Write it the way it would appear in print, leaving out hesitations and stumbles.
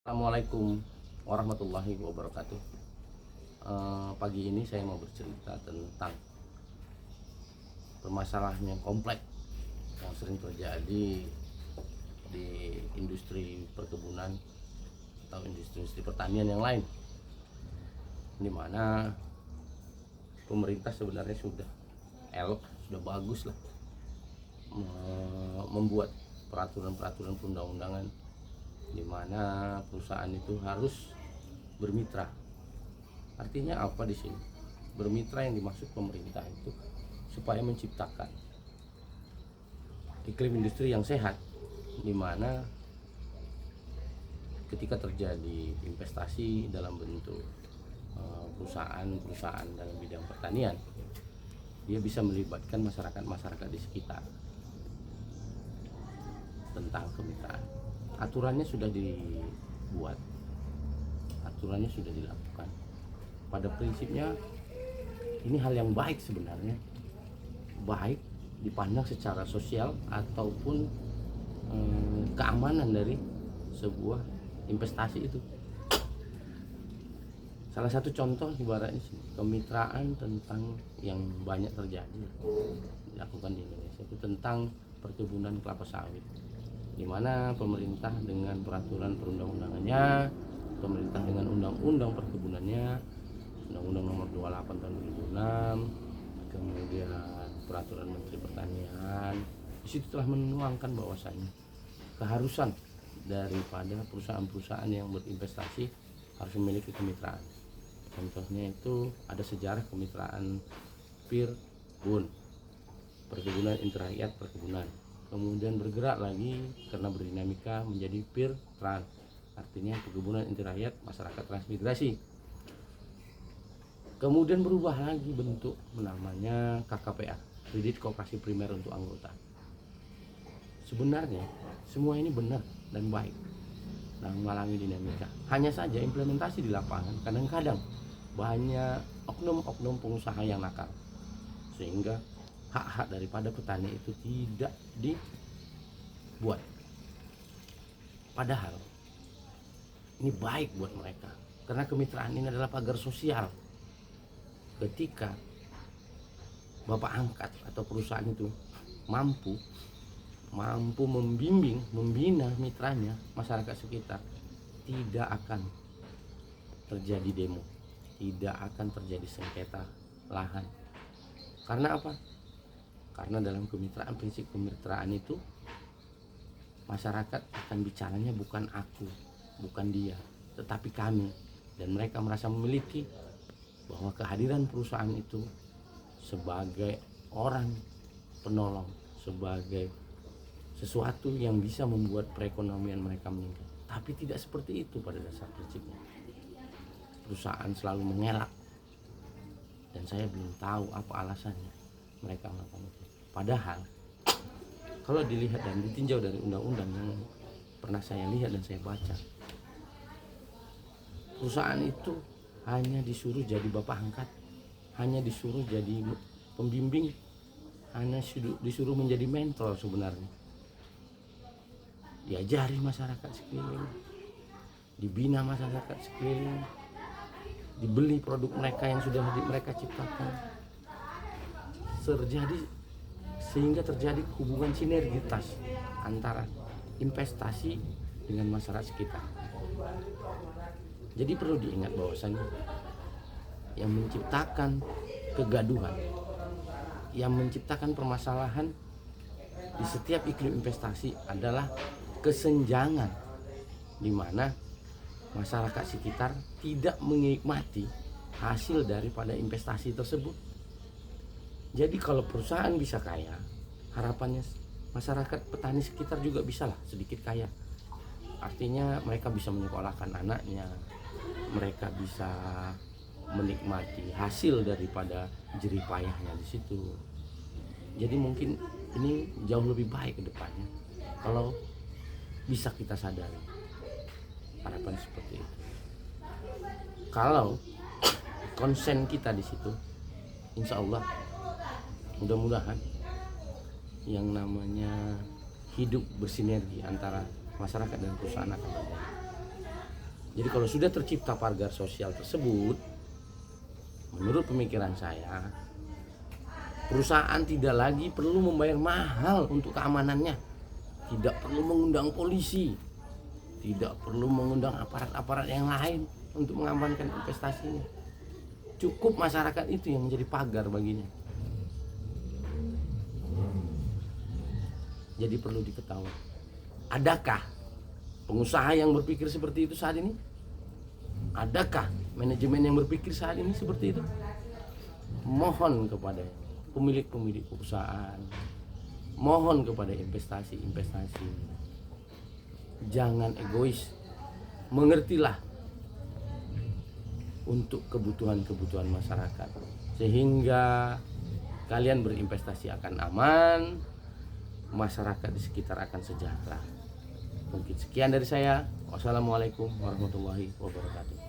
Assalamualaikum warahmatullahi wabarakatuh. Pagi ini saya mau bercerita tentang permasalahan yang kompleks yang sering terjadi di industri perkebunan atau industri pertanian yang lain, di mana pemerintah sebenarnya sudah elok, sudah bagus lah membuat peraturan-peraturan perundang-undangan di mana perusahaan itu harus bermitra. Artinya apa di sini? Bermitra yang dimaksud pemerintah itu supaya menciptakan iklim industri yang sehat, di mana ketika terjadi investasi dalam bentuk perusahaan-perusahaan dalam bidang pertanian, dia bisa melibatkan masyarakat di sekitar tentang kemitraan. Aturannya sudah dibuat, aturannya sudah dilakukan. Pada prinsipnya ini hal yang baik sebenarnya, baik dipandang secara sosial ataupun keamanan dari sebuah investasi itu. Salah satu contoh ibaratnya kemitraan tentang yang banyak terjadi dilakukan di Indonesia itu tentang perkebunan kelapa sawit, di mana pemerintah dengan peraturan perundang-undangannya, pemerintah dengan undang-undang perkebunannya, Undang-Undang Nomor 28 Tahun 2006, kemudian peraturan Menteri Pertanian, di situ telah menuangkan bahwasanya keharusan daripada perusahaan-perusahaan yang berinvestasi harus memiliki kemitraan. Contohnya itu ada sejarah kemitraan PIR BUN, Perkebunan Intrakyat Perkebunan. Kemudian bergerak lagi karena berdinamika menjadi PIR Trans, artinya Perkebunan Inti Rakyat Masyarakat Transmigrasi. Kemudian berubah lagi bentuk namanya KKPA, Kredit Koperasi Primer untuk Anggota. Sebenarnya semua ini benar dan baik dan mengalami dinamika. Hanya saja implementasi di lapangan kadang-kadang banyak oknum-oknum pengusaha yang nakal, sehingga hak-hak daripada petani itu tidak dibuat. Padahal ini baik buat mereka, karena kemitraan ini adalah pagar sosial. Ketika bapak angkat atau perusahaan itu mampu membimbing, membina mitranya, masyarakat sekitar, tidak akan terjadi demo, tidak akan terjadi sengketa lahan. Karena apa? Karena dalam kemitraan, prinsip kemitraan itu masyarakat akan bicaranya bukan aku, bukan dia, tetapi kami. Dan mereka merasa memiliki bahwa kehadiran perusahaan itu sebagai orang penolong, sebagai sesuatu yang bisa membuat perekonomian mereka meningkat. Tapi tidak seperti itu pada dasar prinsipnya. Perusahaan selalu mengelak, dan saya belum tahu apa alasannya mereka melakukan itu. Padahal kalau dilihat dan ditinjau dari undang-undang yang pernah saya lihat dan saya baca, perusahaan itu hanya disuruh jadi bapak angkat, hanya disuruh jadi pembimbing, hanya disuruh menjadi mentor sebenarnya. Diajari masyarakat sekeliling, dibina masyarakat sekeliling, dibeli produk mereka yang sudah mereka ciptakan, sehingga terjadi hubungan sinergitas antara investasi dengan masyarakat sekitar. Jadi perlu diingat bahwasanya yang menciptakan kegaduhan, yang menciptakan permasalahan di setiap iklim investasi adalah kesenjangan, di mana masyarakat sekitar tidak menikmati hasil daripada investasi tersebut. Jadi kalau perusahaan bisa kaya, harapannya masyarakat petani sekitar juga bisalah sedikit kaya. Artinya mereka bisa menyekolahkan anaknya, mereka bisa menikmati hasil daripada jerih payahnya di situ. Jadi mungkin ini jauh lebih baik ke depannya kalau bisa kita sadari. Harapan seperti itu. Kalau konsen kita di situ, insya Allah mudah-mudahan yang namanya hidup bersinergi antara masyarakat dan perusahaan akan terjadi. Jadi kalau sudah tercipta pagar sosial tersebut, menurut pemikiran saya, perusahaan tidak lagi perlu membayar mahal untuk keamanannya, tidak perlu mengundang polisi, tidak perlu mengundang aparat-aparat yang lain untuk mengamankan investasinya. Cukup masyarakat itu yang menjadi pagar baginya. Jadi perlu diketahui, adakah pengusaha yang berpikir seperti itu saat ini? Adakah manajemen yang berpikir saat ini seperti itu? Mohon kepada pemilik-pemilik perusahaan, mohon kepada investasi, jangan egois, mengertilah untuk kebutuhan masyarakat, sehingga kalian berinvestasi akan aman, masyarakat di sekitar akan sejahtera. Mungkin sekian dari saya. Wassalamualaikum warahmatullahi wabarakatuh.